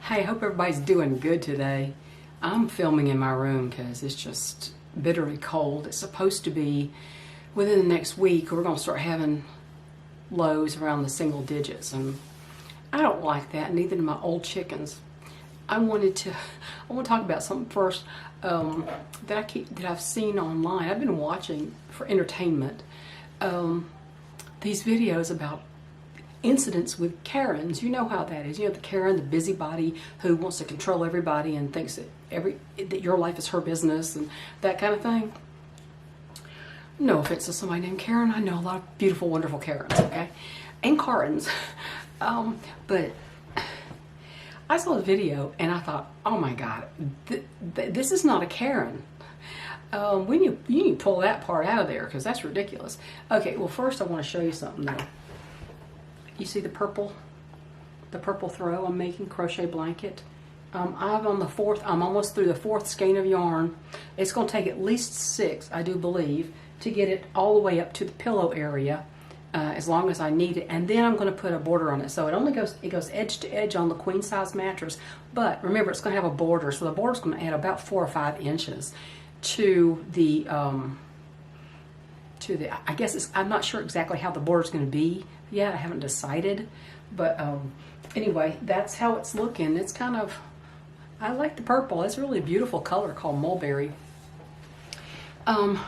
Hey, I hope everybody's doing good today. I'm filming in my room because it's just bitterly cold. It's supposed to be within the next week we're going to start having lows around the single digits, and I don't like that. Neither do my old chickens. I want to talk about something first that I've seen online. I've been watching for entertainment these videos about incidents with Karens. You know how that is. You know, the Karen, the busybody who wants to control everybody and thinks that your life is her business and that kind of thing. No offense to somebody named Karen. I know a lot of beautiful, wonderful Karens, okay? And Karens. But I saw the video and I thought, oh my God, this is not a Karen. You need to pull that part out of there because that's ridiculous. Okay, well first I want to show you something though. You see the purple throw I'm making, crochet blanket. I'm almost through the fourth skein of yarn. It's going to take at least 6, I do believe, to get it all the way up to the pillow area, as long as I need it. And then I'm going to put a border on it. So it goes edge to edge on the queen size mattress. But remember, it's going to have a border. So the border's going to add about 4 or 5 inches to the, I guess I'm not sure exactly how the border's going to be yet. I haven't decided. But anyway, that's how it's looking. It's kind of, I like the purple. It's really a beautiful color called mulberry. And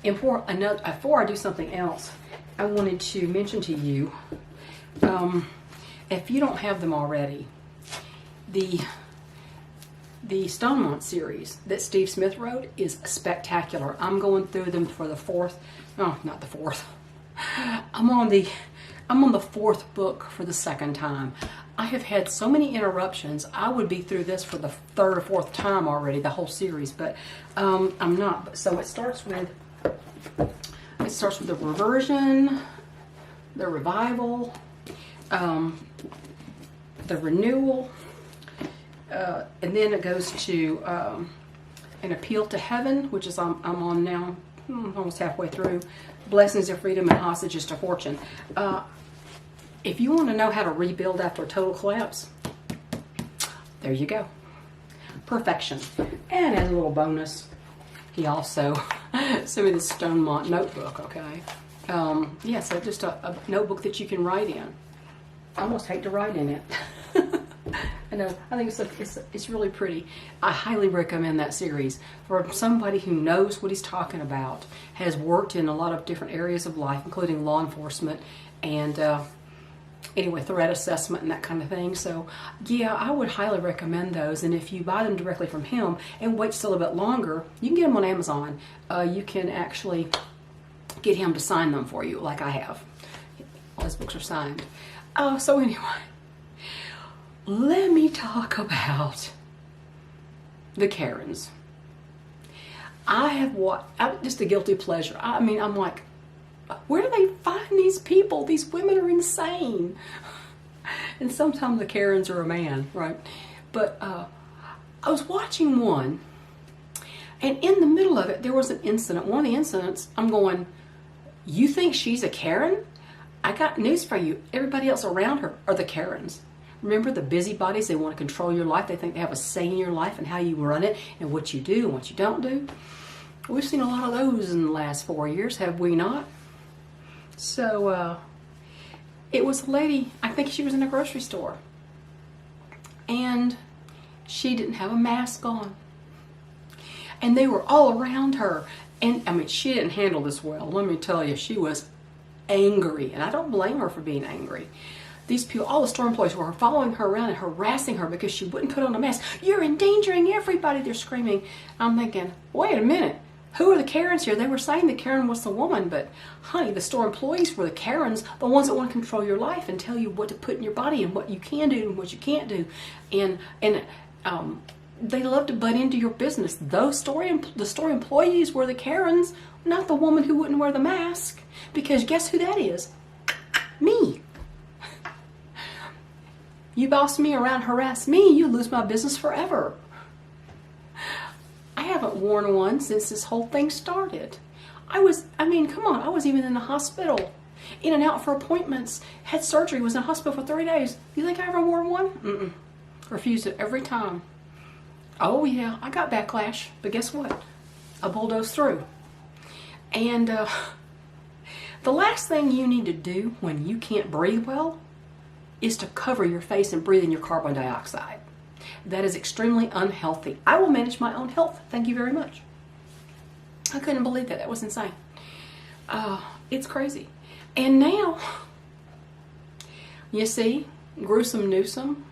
before I do something else, I wanted to mention to you, if you don't have them already, the Stonemont series that Steve Smith wrote is spectacular. I'm going through them for the 4th, no, not the 4th. I'm on the 4th book for the 2nd time. I have had so many interruptions. I would be through this for the 3rd or 4th time already, the whole series, but I'm not. So it starts with the reversion, the revival, the renewal, and then it goes to an appeal to heaven, which is I'm on now, almost halfway through. Blessings of freedom and hostages to fortune. If you want to know how to rebuild after a total collapse, there you go. Perfection. And as a little bonus, he also sent me the Stonemont notebook, okay? Yeah, so just a notebook that you can write in. I almost hate to write in it. I know, I think it's really pretty. I highly recommend that series for somebody who knows what he's talking about, has worked in a lot of different areas of life, including law enforcement and anyway, threat assessment and that kind of thing. So yeah, I would highly recommend those. And if you buy them directly from him and wait still a bit longer, you can get them on Amazon. You can actually get him to sign them for you, like I have. All his books are signed. So anyway, let me talk about the Karens. I have just a guilty pleasure. I mean, I'm like, where do they find these people? These women are insane. And sometimes the Karens are a man, right? But I was watching one, and in the middle of it, there was an incident. One of the incidents, I'm going, you think she's a Karen? I got news for you. Everybody else around her are the Karens. Remember the busybodies? They want to control your life. They think they have a say in your life and how you run it and what you do and what you don't do. We've seen a lot of those in the last 4 years, have we not? So it was a lady, I think she was in a grocery store, and she didn't have a mask on. And they were all around her. And I mean, she didn't handle this well. Let me tell you, she was angry. And I don't blame her for being angry. These people, all the store employees, were following her around and harassing her because she wouldn't put on a mask. You're endangering everybody, they're screaming. I'm thinking, wait a minute. Who are the Karens here? They were saying the Karen was the woman, but honey, the store employees were the Karens, the ones that want to control your life and tell you what to put in your body and what you can do and what you can't do. And they love to butt into your business. The store employees were the Karens, not the woman who wouldn't wear the mask. Because guess who that is? Me. You boss me around, harass me, you lose my business forever. I haven't worn one since this whole thing started. I mean, come on, I was even in the hospital. In and out for appointments. Had surgery, was in the hospital for 3 days. You think I ever wore one? Mm-mm. Refused it every time. Oh yeah, I got backlash, but guess what? I bulldozed through. And the last thing you need to do when you can't breathe well is to cover your face and breathe in your carbon dioxide. That is extremely unhealthy. I will manage my own health. Thank you very much. I couldn't believe that. That was insane. It's crazy. And now, you see, gruesome Newsome.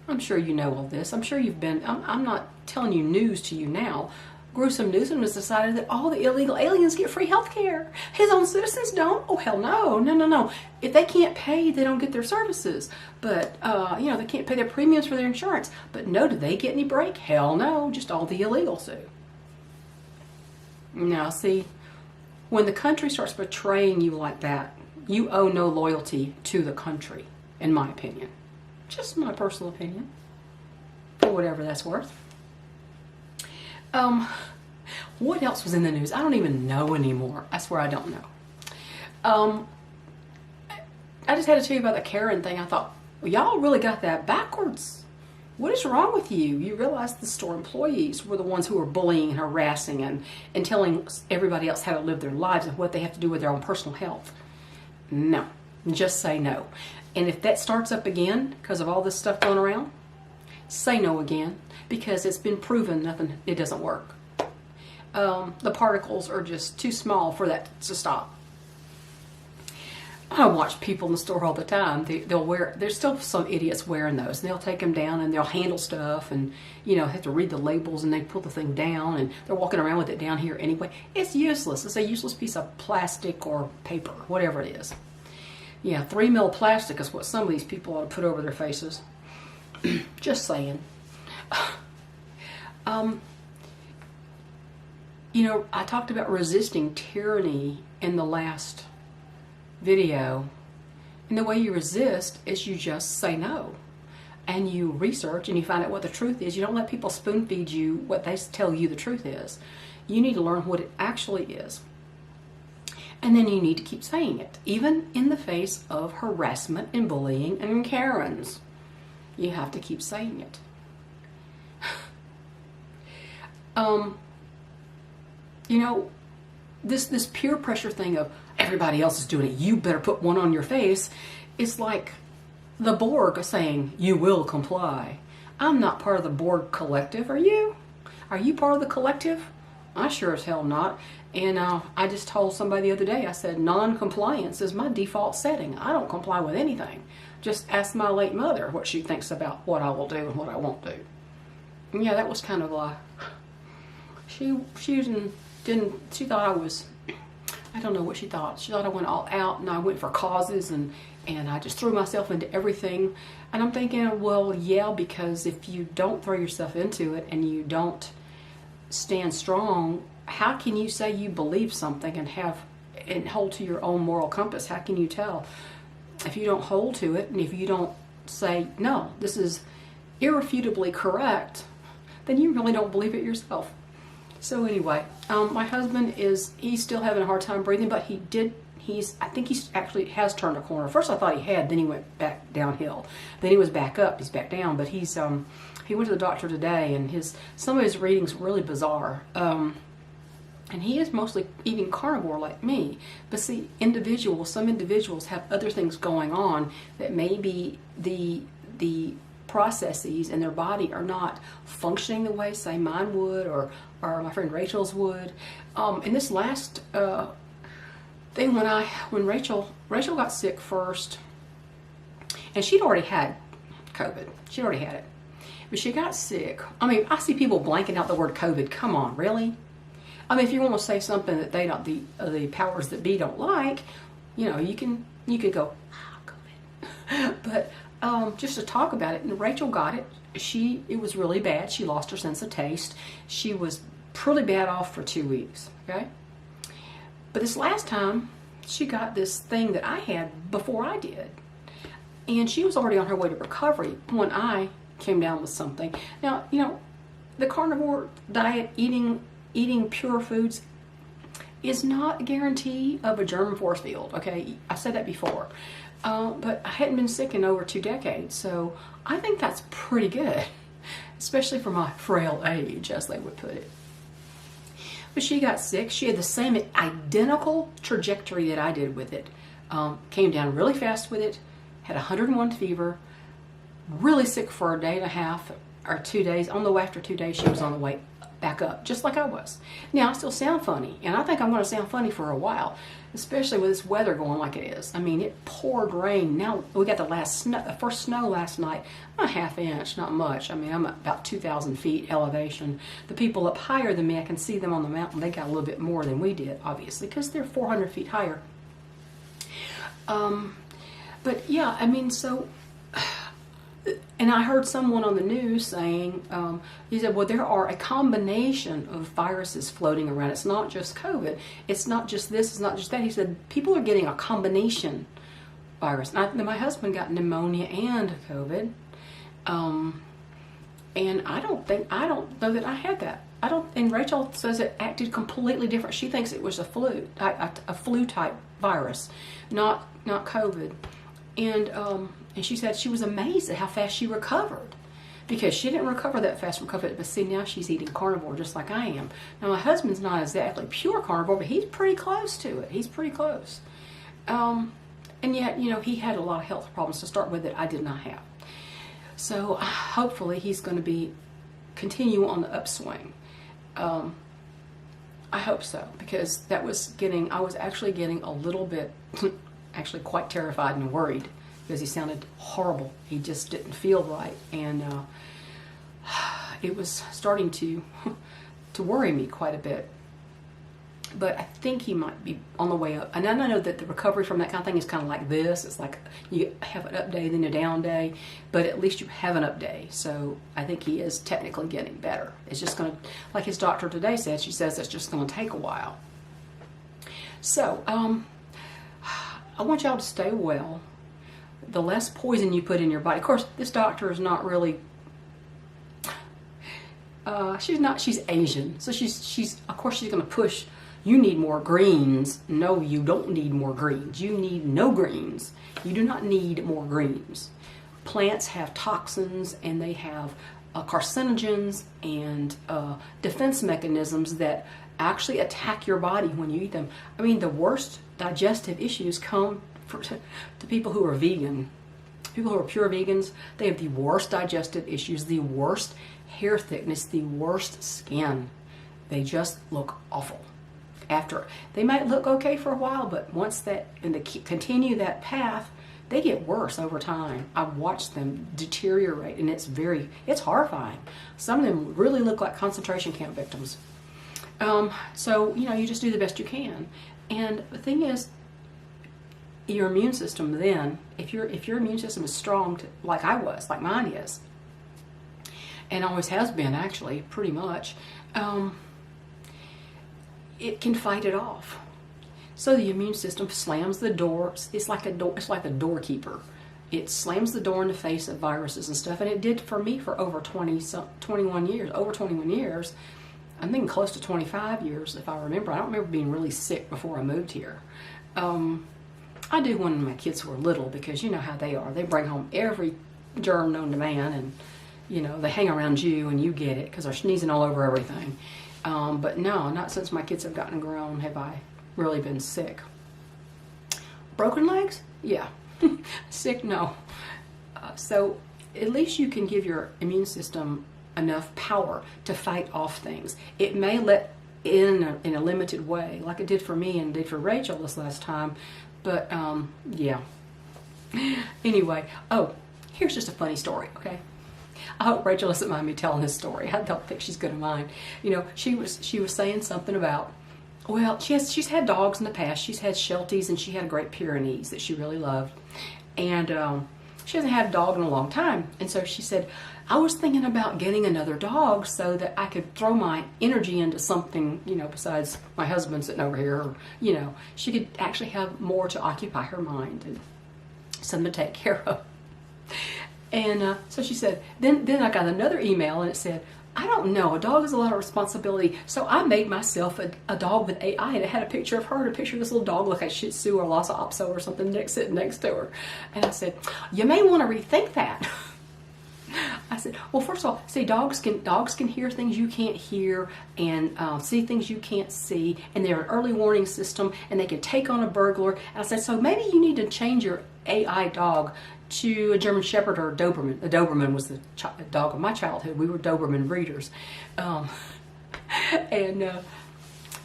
I'm sure you know all this. I'm sure you've been, I'm not telling you news to you now. Gruesome Newsome has decided that all the illegal aliens get free health care. His own citizens don't. Oh, hell no. No, no, no. If they can't pay, they don't get their services. But, you know, they can't pay their premiums for their insurance. But no, do they get any break? Hell no. Just all the illegals do. Now, see, when the country starts betraying you like that, you owe no loyalty to the country, in my opinion. Just my personal opinion, for whatever that's worth. What else was in the news? I don't even know anymore. I swear I don't know. I just had to tell you about the Karen thing. I thought, well, y'all really got that backwards. What is wrong with you? You realize the store employees were the ones who were bullying and harassing and telling everybody else how to live their lives and what they have to do with their own personal health. No. Just say no. And if that starts up again because of all this stuff going around, say no again, because it's been proven it doesn't work. The particles are just too small for that to stop. I watch people in the store all the time. There's still some idiots wearing those. They'll take them down and they'll handle stuff and, you know, have to read the labels and they pull the thing down and they're walking around with it down here anyway. It's useless. It's a useless piece of plastic or paper, whatever it is. Yeah, 3 mil plastic is what some of these people ought to put over their faces. Just saying. You know, I talked about resisting tyranny in the last video. And the way you resist is you just say no. And you research and you find out what the truth is. You don't let people spoon feed you what they tell you the truth is. You need to learn what it actually is. And then you need to keep saying it, even in the face of harassment and bullying and Karens. You have to keep saying it. You know, this peer pressure thing of everybody else is doing it, you better put one on your face, it's like the Borg saying, you will comply. I'm not part of the Borg collective, are you? Are you part of the collective? I sure as hell not. And I just told somebody the other day, I said, non-compliance is my default setting. I don't comply with anything. Just ask my late mother what she thinks about what I will do and what I won't do. And yeah, that was kind of like, she thought I was, I don't know what she thought. She thought I went all out and I went for causes and I just threw myself into everything. And I'm thinking, well, yeah, because if you don't throw yourself into it and you don't stand strong, how can you say you believe something and hold to your own moral compass? How can you tell? If you don't hold to it and if you don't say, no, this is irrefutably correct, then you really don't believe it yourself. So anyway, my husband he's still having a hard time breathing, but I think he actually has turned a corner. First I thought he had, then he went back downhill. Then he was back up, he's back down, but he went to the doctor today and some of his readings were really bizarre. And he is mostly eating carnivore like me. But see, some individuals have other things going on that maybe the processes in their body are not functioning the way, say, mine would or my friend Rachel's would. In this last thing, when Rachel got sick first, and she'd already had COVID. She'd already had it. But she got sick. I mean, I see people blanking out the word COVID. Come on, really? I mean, if you want to say something that the powers that be don't like, you know, you could go, COVID. But just to talk about it, and Rachel got it. It was really bad. She lost her sense of taste. She was pretty bad off for 2 weeks. Okay. But this last time, she got this thing that I had before I did, and she was already on her way to recovery when I came down with something. Now, you know, the carnivore diet, eating pure foods, is not a guarantee of a germ force field. Okay, I've said that before. but I hadn't been sick in over 2 decades, so I think that's pretty good, especially for my frail age, as they would put it. But she got sick. She had the same identical trajectory that I did with it. Came down really fast with it, had 101 fever, really sick for a day and a half or 2 days. On the way after 2 days, she was on the way back up, just like I was. Now, I still sound funny, and I think I'm going to sound funny for a while, especially with this weather going like it is. I mean, it poured rain. Now, we got the first snow last night, a ½ inch, not much. I mean, I'm at about 2,000 feet elevation. The people up higher than me, I can see them on the mountain. They got a little bit more than we did, obviously, because they're 400 feet higher. But yeah, I mean, so... And I heard someone on the news saying, he said, well, there are a combination of viruses floating around. It's not just COVID. It's not just this. It's not just that. He said, people are getting a combination virus. My husband got pneumonia and COVID. And I don't know that I had that. And Rachel says it acted completely different. She thinks it was a flu type virus, not COVID. And she said she was amazed at how fast she recovered, because she didn't recover that fast from COVID. But see, now she's eating carnivore just like I am. Now, my husband's not exactly pure carnivore, but he's pretty close to it. He's pretty close. And yet, he had a lot of health problems to start with that I did not have. So hopefully he's going to continue on the upswing. I hope so, because I was actually getting a little bit, actually quite terrified and worried, because he sounded horrible. He just didn't feel right, and it was starting to worry me quite a bit. But I think he might be on the way up. And I know that the recovery from that kind of thing is kind of like this. It's like you have an up day, then a down day, but at least you have an up day. So I think he is technically getting better. It's just going to, like his doctor today said, she says it's just going to take a while. So I want y'all to stay well. The less poison you put in your body. Of course, this doctor is not really, she's Asian. So of course she's going to push, you need more greens. No, you don't need more greens. You need no greens. You do not need more greens. Plants have toxins, and they have carcinogens and defense mechanisms that actually attack your body when you eat them. I mean, the worst digestive issues come to people who are vegan. People who are pure vegans, they have the worst digestive issues, the worst hair thickness, the worst skin. They just look awful. They might look okay for a while, but once they continue that path, they get worse over time. I've watched them deteriorate, and it's horrifying. Some of them really look like concentration camp victims. So, you just do the best you can. And the thing is, your immune system then, if your immune system is strong, like mine is, and always has been actually, pretty much, it can fight it off. So the immune system slams the door. It's like a doorkeeper. It slams the door in the face of viruses and stuff, and it did for me for over 21 years. Over 21 years. I'm thinking close to 25 years, if I remember. I don't remember being really sick before I moved here. I do when my kids were little, because you know how they are. They bring home every germ known to man, and they hang around you and you get it because they're sneezing all over everything. But no, not since my kids have gotten grown have I really been sick. Broken legs? Yeah. Sick? No. So at least you can give your immune system enough power to fight off things. It may let in a limited way, like it did for me and did for Rachel this last time. But yeah. Anyway, here's just a funny story, okay? I hope Rachel doesn't mind me telling this story. I don't think she's going to mind. She was saying something about, well, she's had dogs in the past. She's had Shelties, and she had a Great Pyrenees that she really loved. And she hasn't had a dog in a long time. And so she said, I was thinking about getting another dog so that I could throw my energy into something, besides my husband sitting over here. Or, she could actually have more to occupy her mind and something to take care of. And so she said, then I got another email and it said, I don't know, a dog is a lot of responsibility, so I made myself a dog with AI, and it had a picture of her and a picture of this little dog like a Shih Tzu or Lhasa Apso or something sitting next to her. And I said, you may want to rethink that. I said, well, first of all, see, dogs can hear things you can't hear and see things you can't see, and they're an early warning system, and they can take on a burglar. And I said, so maybe you need to change your AI dog to a German Shepherd or a Doberman. The Doberman was the dog of my childhood. We were Doberman breeders. And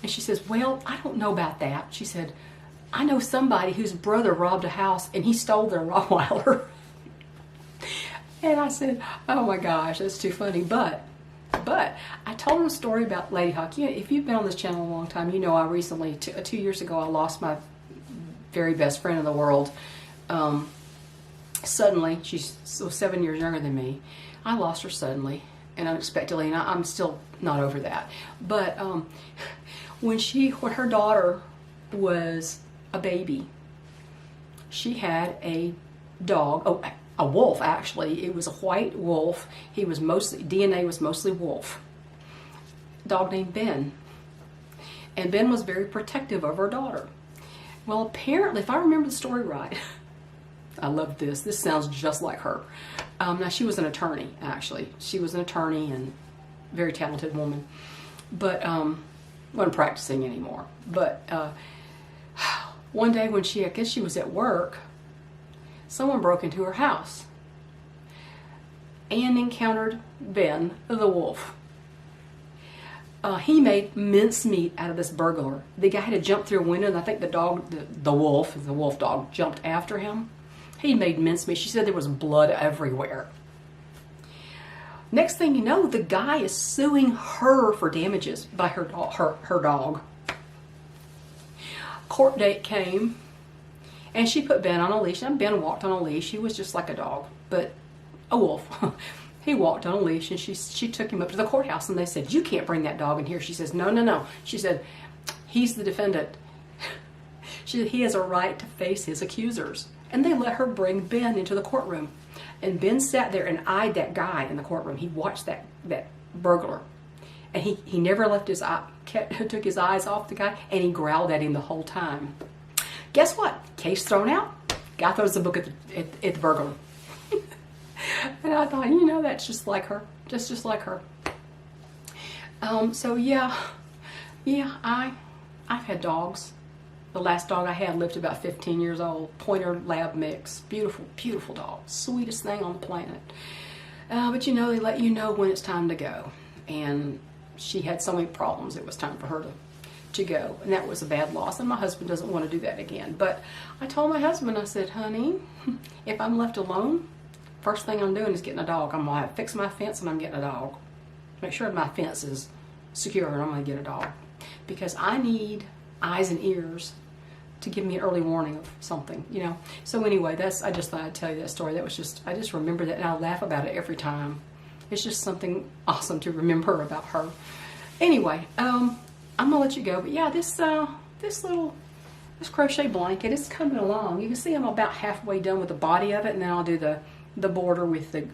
she says, well, I don't know about that. She said, I know somebody whose brother robbed a house and he stole their Rottweiler. And I said, oh my gosh, that's too funny. But I told him a story about Lady Hawk. You know, if you've been on this channel a long time, you know I recently, 2 years ago, I lost my very best friend in the world. Suddenly. She's 7 years younger than me. I lost her suddenly and unexpectedly, and I'm still not over that. But when her daughter was a baby, she had a dog, a wolf actually. It was a white wolf. He was DNA was mostly wolf. A dog named Ben. And Ben was very protective of her daughter. Well, apparently, if I remember the story right, I love this. This sounds just like her. Now, she was an attorney, actually. She was an attorney and very talented woman, but wasn't practicing anymore. But one day when I guess she was at work, someone broke into her house and encountered Ben, the wolf. He made mincemeat out of this burglar. The guy had to jump through a window, and I think the wolf dog, jumped after him. He made mincemeat. She said there was blood everywhere. Next thing you know, the guy is suing her for damages by her dog. Court date came, and she put Ben on a leash. And Ben walked on a leash. He was just like a dog, but a wolf. He walked on a leash, and she took him up to the courthouse, and they said, you can't bring that dog in here. She says, no. She said, he's the defendant. She said, he has a right to face his accusers. And they let her bring Ben into the courtroom. And Ben sat there and eyed that guy in the courtroom. He watched that burglar. And he never left his eye, took his eyes off the guy, and he growled at him the whole time. Guess what? Case thrown out. Guy throws the book at the burglar. And I thought, you know, that's just like her. Just like her. So yeah, I've had dogs. The last dog I had lived about 15 years old. Pointer Lab mix. Beautiful, beautiful dog. Sweetest thing on the planet. But you know, they let you know when it's time to go. And she had so many problems, it was time for her to go. And that was a bad loss. And my husband doesn't want to do that again. But I told my husband, I said, honey, if I'm left alone, first thing I'm doing is getting a dog. I'm going to fix my fence and I'm getting a dog. Make sure my fence is secure and I'm going to get a dog. Because I need eyes and ears to give me an early warning of something, you know. So anyway, I just thought I'd tell you that story. I just remember that, and I laugh about it every time. It's just something awesome to remember about her. Anyway, I'm gonna let you go. But yeah, this crochet blanket is coming along. You can see I'm about halfway done with the body of it, and then I'll do the border with the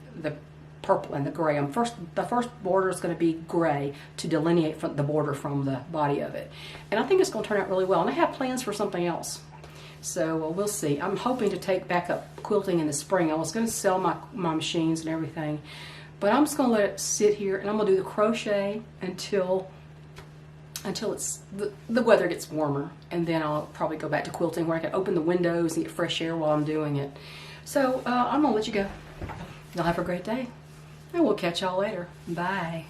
purple and the gray. The first border is going to be gray to delineate the border from the body of it. And I think it's going to turn out really well. And I have plans for something else. So we'll see. I'm hoping to take back up quilting in the spring. I was going to sell my machines and everything. But I'm just going to let it sit here, and I'm going to do the crochet until it's the weather gets warmer. And then I'll probably go back to quilting where I can open the windows and get fresh air while I'm doing it. So I'm going to let you go. Y'all have a great day. And we'll catch y'all later. Bye.